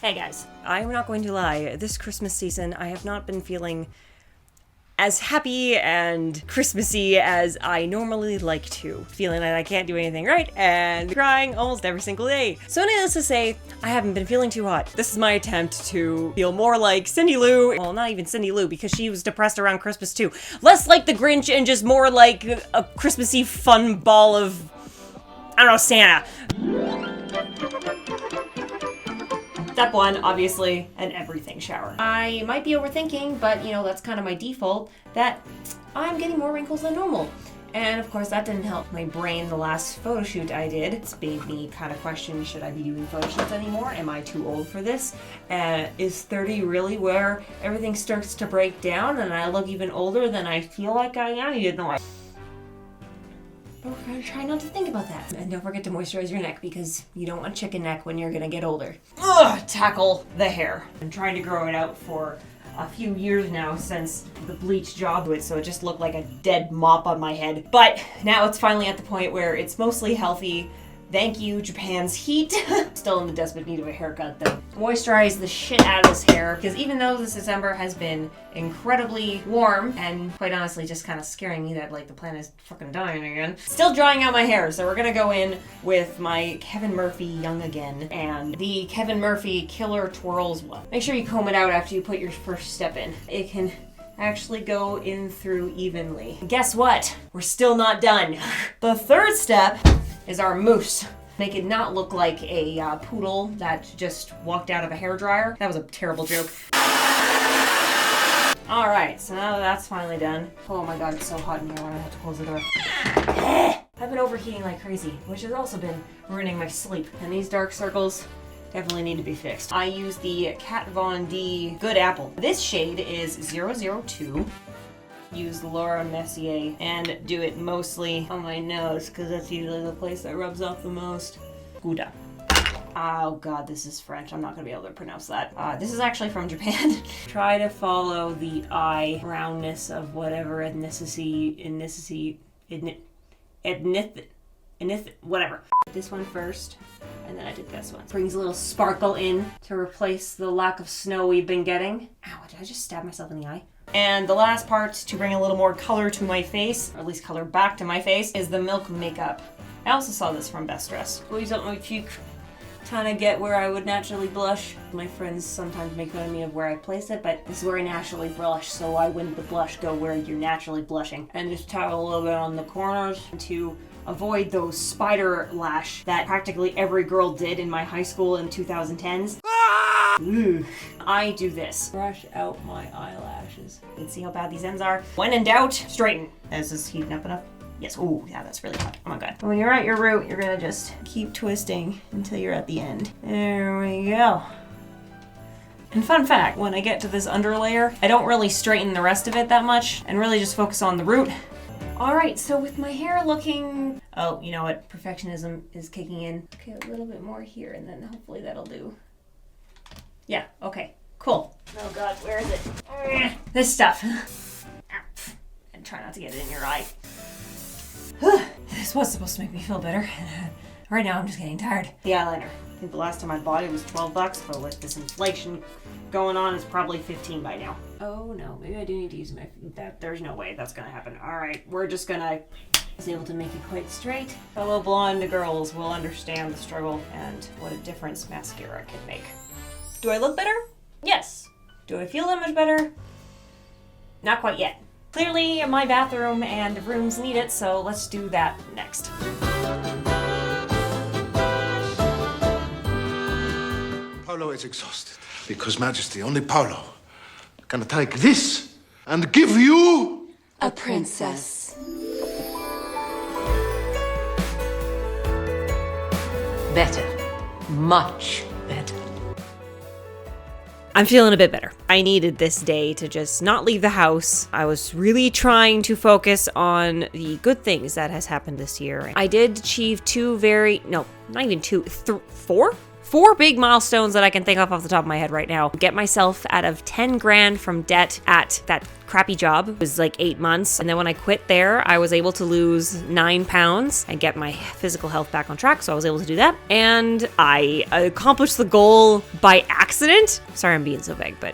Hey guys, I'm not going to lie, this Christmas season I have not been feeling as happy and Christmassy as I normally like to. Feeling that I can't do anything right and crying almost every single day. So needless to say, I haven't been feeling too hot. This is my attempt to feel more like Cindy Lou. Well, not even Cindy Lou because she was depressed around Christmas too. Less like the Grinch and just more like a Christmassy fun ball of, I don't know, Santa. Step one, obviously, an everything shower. I might be overthinking, but you know, that's kind of my default, that I'm getting more wrinkles than normal. And of course, that didn't help my brain the last photo shoot I did. It's made me kind of question, should I be doing photo shoots anymore? Am I too old for this? Is 30 really where everything starts to break down and I look even older than I feel like I am? You know, but we're gonna try not to think about that. And don't forget to moisturize your neck because you don't want chicken neck when you're gonna get older. Ugh, tackle the hair. I'm trying to grow it out for a few years now since the bleach job to it, so it just looked like a dead mop on my head. But now it's finally at the point where it's mostly healthy. Thank you, Japan's heat. Still in the desperate need of a haircut though. Moisturize the shit out of this hair because even though this December has been incredibly warm and quite honestly just kind of scaring me that like the planet is fucking dying again, still drying out my hair. So we're gonna go in with my Kevin Murphy Young Again and the Kevin Murphy Killer Twirls one. Make sure you comb it out after you put your first step in. It can actually go in through evenly. Guess what? We're still not done. The third step is our mousse. Make it not look like a poodle that just walked out of a hairdryer. That was a terrible joke. Alright, so now that's finally done. Oh my god, it's so hot in here when I have to close the door. I've been overheating like crazy, which has also been ruining my sleep. And these dark circles definitely need to be fixed. I use the Kat Von D Good Apple. This shade is 002. Use Laura Mercier and do it mostly on my nose because that's usually the place that rubs off the most. Gouda. Oh god, this is French. I'm not going to be able to pronounce that. This is actually from Japan. Try to follow the eye brownness of whatever whatever. This one first, and then I did this one. Brings a little sparkle in to replace the lack of snow we've been getting. Ow, did I just stab myself in the eye? And the last part, to bring a little more color to my face, or at least color back to my face, is the Milk Makeup. I also saw this from Best Dressed. Squeeze up my cheek, trying to get where I would naturally blush. My friends sometimes make fun of me of where I place it, but this is where I naturally blush, so why wouldn't the blush go where you're naturally blushing? And just tap a little bit on the corners to avoid those spider lash that practically every girl did in my high school in 2010s. Ooh. I do this. Brush out my eyelashes. You can see how bad these ends are. When in doubt, straighten. Is this heating up enough? Yes. Ooh, yeah, that's really hot. Oh my god. When you're at your root, you're gonna just keep twisting until you're at the end. There we go. And fun fact, when I get to this underlayer, I don't really straighten the rest of it that much and really just focus on the root. Alright, so with my hair looking... Oh, you know what? Perfectionism is kicking in. Okay, a little bit more here and then hopefully that'll do. Yeah, okay, cool. Oh god, where is it? This stuff. And try not to get it in your eye. This was supposed to make me feel better. Right now I'm just getting tired. The eyeliner. I think the last time I bought it was $12, but with this inflation going on, it's probably 15 by now. Oh no, maybe I do need to use my... There's no way that's gonna happen. Alright, we're just gonna... I was able to make it quite straight. Fellow blonde girls will understand the struggle and what a difference mascara can make. Do I look better? Yes. Do I feel that much better? Not quite yet. Clearly, my bathroom and rooms need it, so let's do that next. Paolo is exhausted because Majesty, only Paolo, can take this and give you a princess. Better. Much better. I'm feeling a bit better. I needed this day to just not leave the house. I was really trying to focus on the good things that has happened this year. I did achieve four 4 big milestones that I can think of off the top of my head right now. Get myself out of 10 grand from debt at that crappy job. It was like 8 months. And then when I quit there, I was able to lose 9 pounds and get my physical health back on track. So I was able to do that. And I accomplished the goal by accident. Sorry, I'm being so vague, but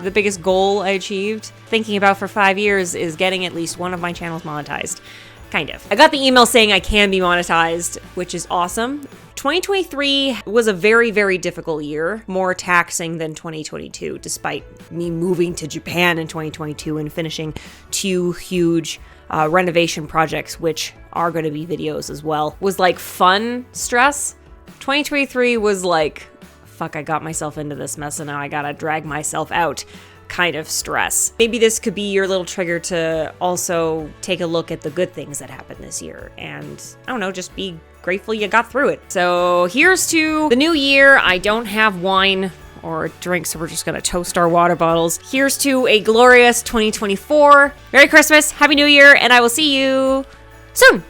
the biggest goal I achieved, thinking about for 5 years, is getting at least one of my channels monetized. Kind of. I got the email saying I can be monetized, which is awesome. 2023 was a very, very difficult year, more taxing than 2022, despite me moving to Japan in 2022 and finishing 2 huge renovation projects, which are going to be videos as well. Was like fun stress. 2023 was like, fuck, I got myself into this mess and now I gotta drag myself out kind of stress. Maybe this could be your little trigger to also take a look at the good things that happened this year and, I don't know, just be grateful you got through it. So here's to the new year. I don't have wine or drinks, so we're just gonna toast our water bottles. Here's to a glorious 2024. Merry Christmas, Happy New Year, and I will see you soon.